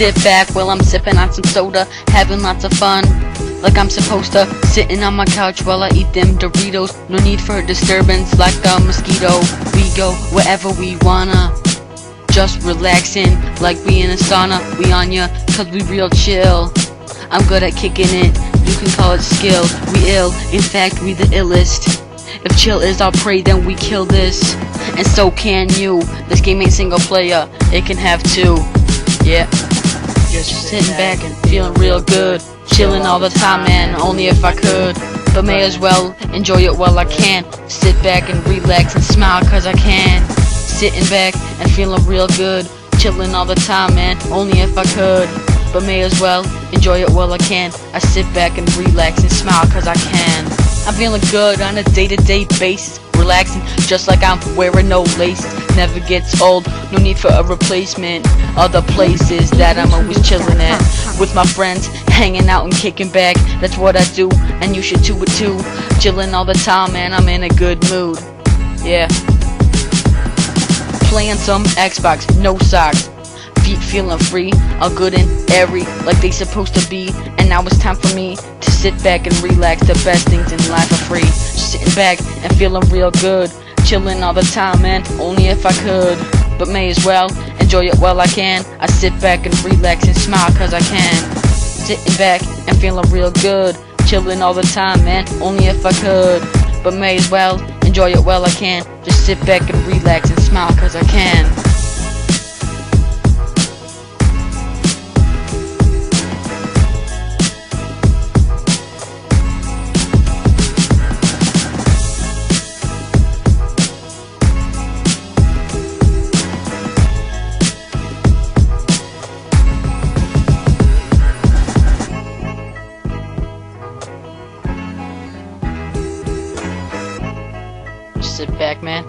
sit back while I'm sipping on some soda, having lots of fun, like I'm supposed to. Sitting on my couch while I eat them Doritos. No need for disturbance like a mosquito. We go wherever we wanna, just relaxing like we in a sauna. We on ya, cause we real chill. I'm good at kicking it, you can call it skill. We ill, in fact we the illest. If chill is our prey, then we kill this. And so can you. This game ain't single player, it can have two. Yeah. Just sitting back and feeling real good. Chilling all the time, man, only if I could. But may as well enjoy it while I can. Sit back and relax and smile cause I can. Sitting back and feeling real good. Chilling all the time, man, only if I could. But may as well enjoy it while I can. I sit back and relax and smile cause I can. I'm feeling good on a day-to-day basis. Relaxing just like I'm wearing no lace. Never gets old, no need for a replacement. Other places that I'm always chilling at, with my friends, hanging out and kicking back. That's what I do, and you should do it too. Chilling all the time, man, I'm in a good mood. Yeah. Playing some Xbox, no socks. Feet feeling free, all good and airy, like they supposed to be. And now it's time for me to sit back and relax. The best things in life are free. Sitting back and feeling real good. Chilling all the time, man, only if I could. But may as well enjoy it while I can. I sit back and relax and smile cause I can. Sitting back and feeling real good. Chilling all the time, man, only if I could. But may as well enjoy it while I can. Just sit back and relax and smile cause I can. Sit back, man.